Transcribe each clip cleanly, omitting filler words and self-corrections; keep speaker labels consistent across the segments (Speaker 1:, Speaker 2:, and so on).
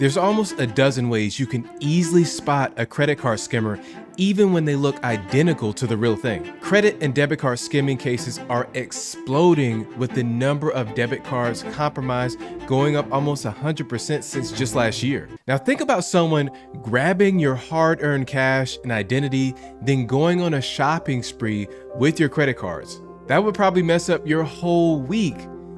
Speaker 1: There's almost a dozen ways you can easily spot a credit card skimmer even when they look identical to the real thing. Credit and debit card skimming cases are exploding, with the number of debit cards compromised going up almost 100% since just last year. Now think about someone grabbing your hard-earned cash and identity, then going on a shopping spree with your credit cards. That would probably mess up your whole week,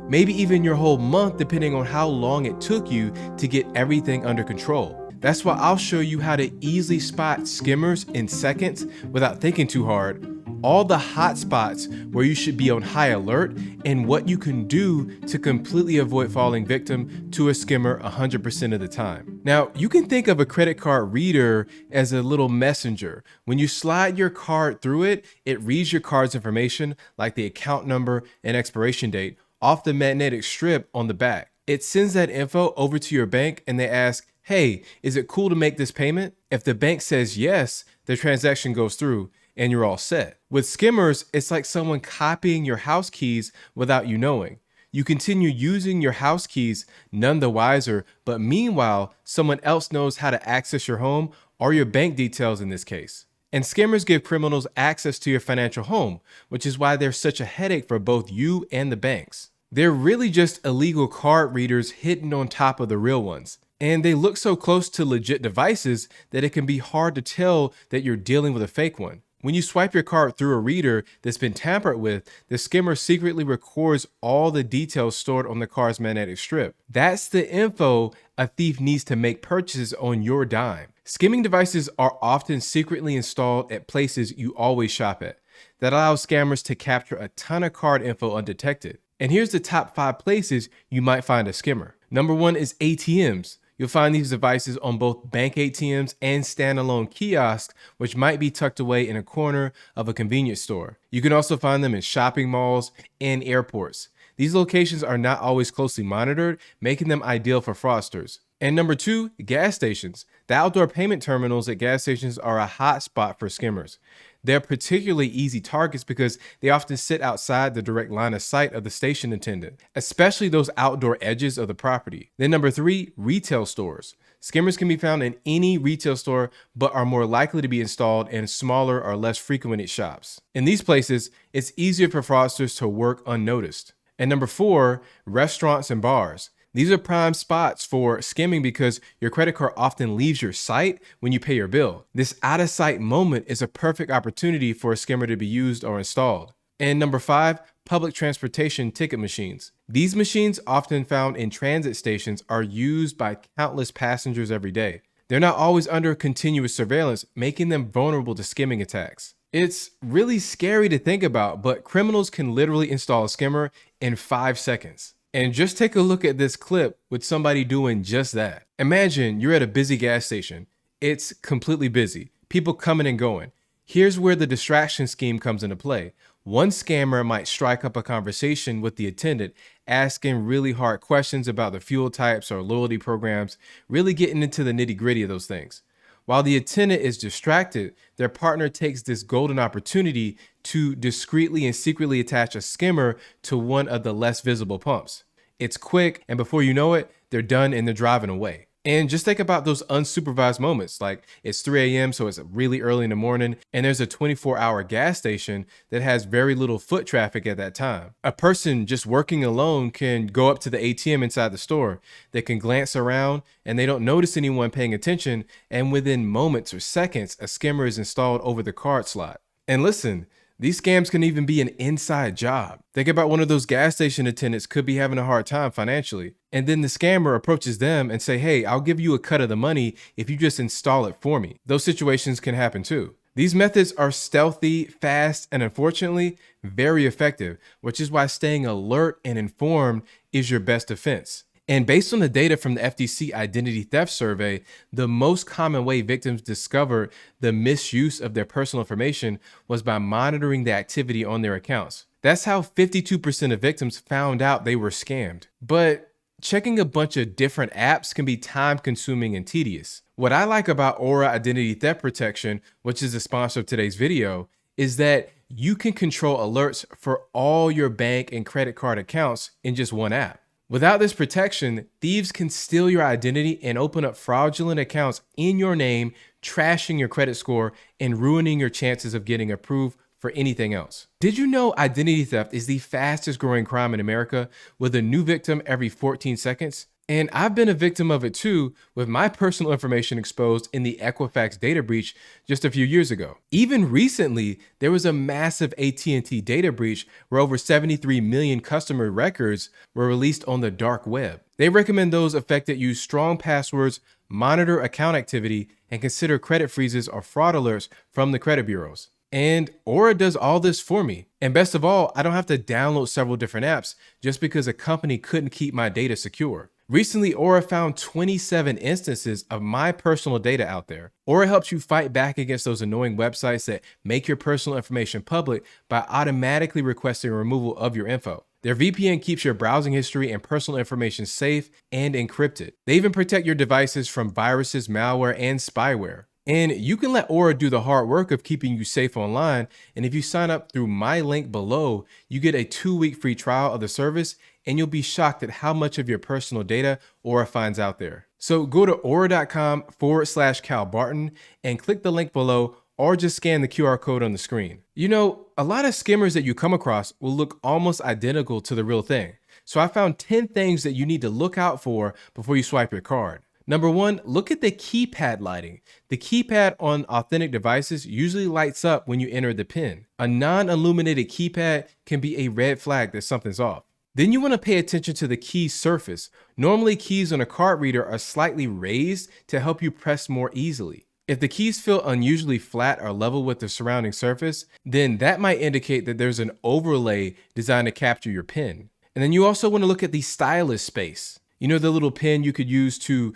Speaker 1: maybe even your whole month, depending on how long it took you to get everything under control. That's why I'll show you how to easily spot skimmers in seconds without thinking too hard, all the hot spots where you should be on high alert, and what you can do to completely avoid falling victim to a skimmer 100% of the time. Now, you can think of a credit card reader as a little messenger. When you slide your card through it, it reads your card's information, like the account number and expiration date, off the magnetic strip on the back. It sends that info over to your bank and they ask, hey, is it cool to make this payment? If the bank says yes, the transaction goes through and you're all set. With skimmers, it's like someone copying your house keys without you knowing. You continue using your house keys, none the wiser, but meanwhile, someone else knows how to access your home or your bank details in this case. And skimmers give criminals access to your financial home, which is why they're such a headache for both you and the banks. They're really just illegal card readers hidden on top of the real ones. And they look so close to legit devices that it can be hard to tell that you're dealing with a fake one. When you swipe your card through a reader that's been tampered with, the skimmer secretly records all the details stored on the card's magnetic strip. That's the info a thief needs to make purchases on your dime. Skimming devices are often secretly installed at places you always shop at. That allows scammers to capture a ton of card info undetected. And here's the top 5 places you might find a skimmer. Number 1 is ATMs. You'll find these devices on both bank ATMs and standalone kiosks, which might be tucked away in a corner of a convenience store. You can also find them in shopping malls and airports. These locations are not always closely monitored, making them ideal for fraudsters. And number 2, gas stations. The outdoor payment terminals at gas stations are a hot spot for skimmers. They're particularly easy targets because they often sit outside the direct line of sight of the station attendant, especially those outdoor edges of the property. Then number 3, retail stores. Skimmers can be found in any retail store, but are more likely to be installed in smaller or less frequented shops. In these places, it's easier for fraudsters to work unnoticed. And number 4, restaurants and bars. These are prime spots for skimming because your credit card often leaves your sight when you pay your bill. This out of sight moment is a perfect opportunity for a skimmer to be used or installed. And number 5, public transportation ticket machines. These machines, often found in transit stations, are used by countless passengers every day. They're not always under continuous surveillance, making them vulnerable to skimming attacks. It's really scary to think about, but criminals can literally install a skimmer in 5 seconds. And just take a look at this clip with somebody doing just that. Imagine you're at a busy gas station. It's completely busy, people coming and going. Here's where the distraction scheme comes into play. One scammer might strike up a conversation with the attendant, asking really hard questions about the fuel types or loyalty programs, really getting into the nitty-gritty of those things. While the attendant is distracted, their partner takes this golden opportunity to discreetly and secretly attach a skimmer to one of the less visible pumps. It's quick, and before you know it, they're done and they're driving away. And just think about those unsupervised moments, like it's 3 a.m., so it's really early in the morning, and there's a 24-hour gas station that has very little foot traffic at that time. A person just working alone can go up to the ATM inside the store. They can glance around, and they don't notice anyone paying attention, and within moments or seconds, a skimmer is installed over the card slot. And listen, these scams can even be an inside job. Think about one of those gas station attendants could be having a hard time financially, and then the scammer approaches them and say, hey, I'll give you a cut of the money if you just install it for me. Those situations can happen too. These methods are stealthy, fast, and unfortunately, very effective, which is why staying alert and informed is your best defense. And based on the data from the FTC Identity Theft Survey, the most common way victims discovered the misuse of their personal information was by monitoring the activity on their accounts. That's how 52% of victims found out they were scammed. But checking a bunch of different apps can be time-consuming and tedious. What I like about Aura Identity Theft Protection, which is the sponsor of today's video, is that you can control alerts for all your bank and credit card accounts in just one app. Without this protection, thieves can steal your identity and open up fraudulent accounts in your name, trashing your credit score and ruining your chances of getting approved for anything else. Did you know identity theft is the fastest growing crime in America, with a new victim every 14 seconds? And I've been a victim of it too, with my personal information exposed in the Equifax data breach just a few years ago. Even recently, there was a massive AT&T data breach where over 73 million customer records were released on the dark web. They recommend those affected use strong passwords, monitor account activity, and consider credit freezes or fraud alerts from the credit bureaus. And Aura does all this for me. And best of all, I don't have to download several different apps just because a company couldn't keep my data secure. Recently, Aura found 27 instances of my personal data out there. Aura helps you fight back against those annoying websites that make your personal information public by automatically requesting removal of your info. Their VPN keeps your browsing history and personal information safe and encrypted. They even protect your devices from viruses, malware, and spyware. And you can let Aura do the hard work of keeping you safe online. And if you sign up through my link below, you get a 2-week free trial of the service, and you'll be shocked at how much of your personal data Aura finds out there. So go to aura.com/Cal Barton and click the link below, or just scan the QR code on the screen. You know, a lot of skimmers that you come across will look almost identical to the real thing. So I found 10 things that you need to look out for before you swipe your card. Number 1, look at the keypad lighting. The keypad on authentic devices usually lights up when you enter the PIN. A non-illuminated keypad can be a red flag that something's off. Then you want to pay attention to the key surface. Normally, keys on a card reader are slightly raised to help you press more easily. If the keys feel unusually flat or level with the surrounding surface, then that might indicate that there's an overlay designed to capture your PIN. And then you also want to look at the stylus space. You know, the little pen you could use to,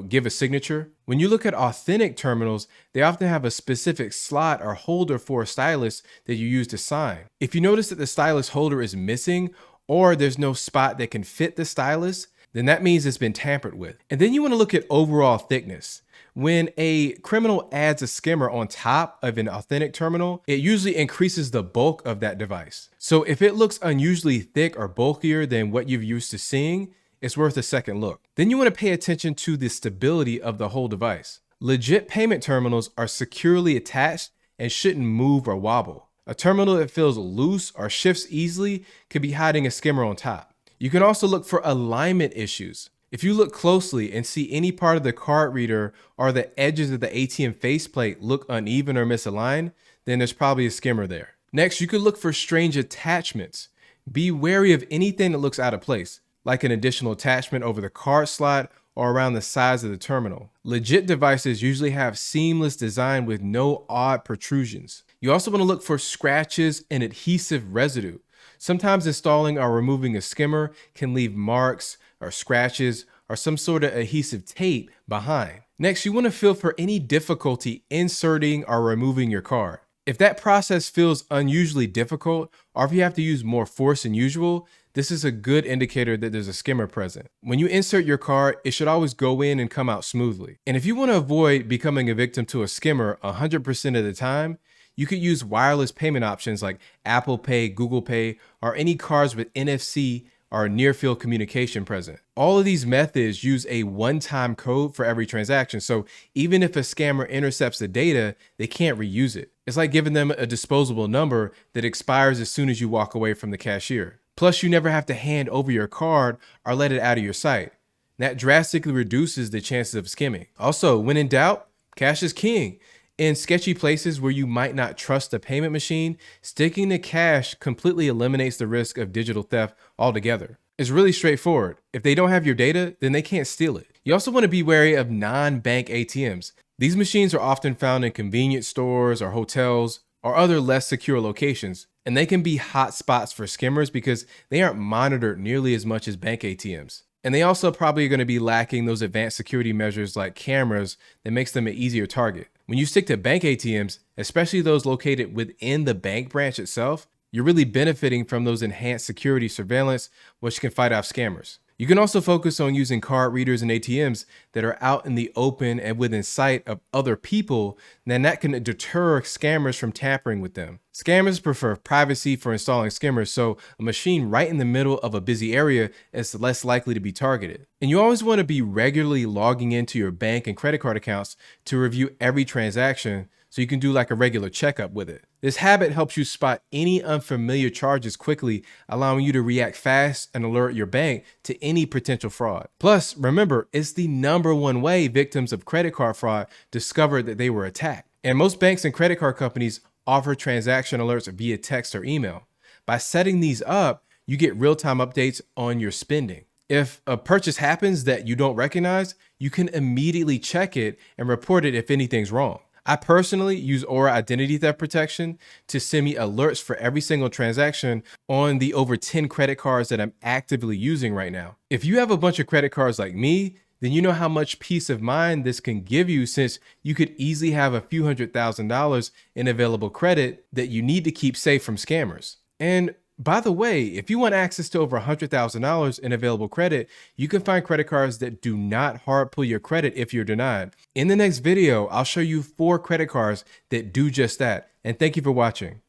Speaker 1: give a signature? When you look at authentic terminals, they often have a specific slot or holder for a stylus that you use to sign. If you notice that the stylus holder is missing, or there's no spot that can fit the stylus, then that means it's been tampered with. And then you want to look at overall thickness. When a criminal adds a skimmer on top of an authentic terminal, it usually increases the bulk of that device. So if it looks unusually thick or bulkier than what you're used to seeing, it's worth a second look. Then you want to pay attention to the stability of the whole device. Legit payment terminals are securely attached and shouldn't move or wobble. A terminal that feels loose or shifts easily could be hiding a skimmer on top. You can also look for alignment issues. If you look closely and see any part of the card reader or the edges of the ATM faceplate look uneven or misaligned, then there's probably a skimmer there. Next, you could look for strange attachments. Be wary of anything that looks out of place, like an additional attachment over the card slot or around the sides of the terminal. Legit devices usually have seamless design with no odd protrusions. You also want to look for scratches and adhesive residue. Sometimes installing or removing a skimmer can leave marks or scratches or some sort of adhesive tape behind. Next, you want to feel for any difficulty inserting or removing your card. If that process feels unusually difficult, or if you have to use more force than usual, this is a good indicator that there's a skimmer present. When you insert your card, it should always go in and come out smoothly. And if you want to avoid becoming a victim to a skimmer 100% of the time, you could use wireless payment options like Apple Pay, Google Pay, or any cards with NFC or near-field communication present. All of these methods use a one-time code for every transaction, so even if a scammer intercepts the data, they can't reuse it. It's like giving them a disposable number that expires as soon as you walk away from the cashier. Plus, you never have to hand over your card or let it out of your sight. That drastically reduces the chances of skimming. Also, when in doubt, cash is king. In sketchy places where you might not trust a payment machine, sticking to cash completely eliminates the risk of digital theft altogether. It's really straightforward. If they don't have your data, then they can't steal it. You also want to be wary of non-bank ATMs. These machines are often found in convenience stores or hotels or other less secure locations, and they can be hot spots for skimmers because they aren't monitored nearly as much as bank ATMs. And they also probably are going to be lacking those advanced security measures like cameras that makes them an easier target. When you stick to bank ATMs, especially those located within the bank branch itself, you're really benefiting from those enhanced security surveillance, which can fight off scammers. You can also focus on using card readers and ATMs that are out in the open and within sight of other people, then that can deter scammers from tampering with them. Scammers prefer privacy for installing skimmers, so a machine right in the middle of a busy area is less likely to be targeted. And you always want to be regularly logging into your bank and credit card accounts to review every transaction so you can do like a regular checkup with it. This habit helps you spot any unfamiliar charges quickly, allowing you to react fast and alert your bank to any potential fraud. Plus, remember, it's the #1 way victims of credit card fraud discovered that they were attacked. And most banks and credit card companies offer transaction alerts via text or email. By setting these up, you get real-time updates on your spending. If a purchase happens that you don't recognize, you can immediately check it and report it if anything's wrong. I personally use Aura Identity Theft Protection to send me alerts for every single transaction on the over 10 credit cards that I'm actively using right now. If you have a bunch of credit cards like me, then you know how much peace of mind this can give you, since you could easily have a few $100,000 in available credit that you need to keep safe from scammers. And by the way, if you want access to over $100,000 in available credit, you can find credit cards that do not hard pull your credit if you're denied. In the next video, I'll show you 4 credit cards that do just that. And thank you for watching.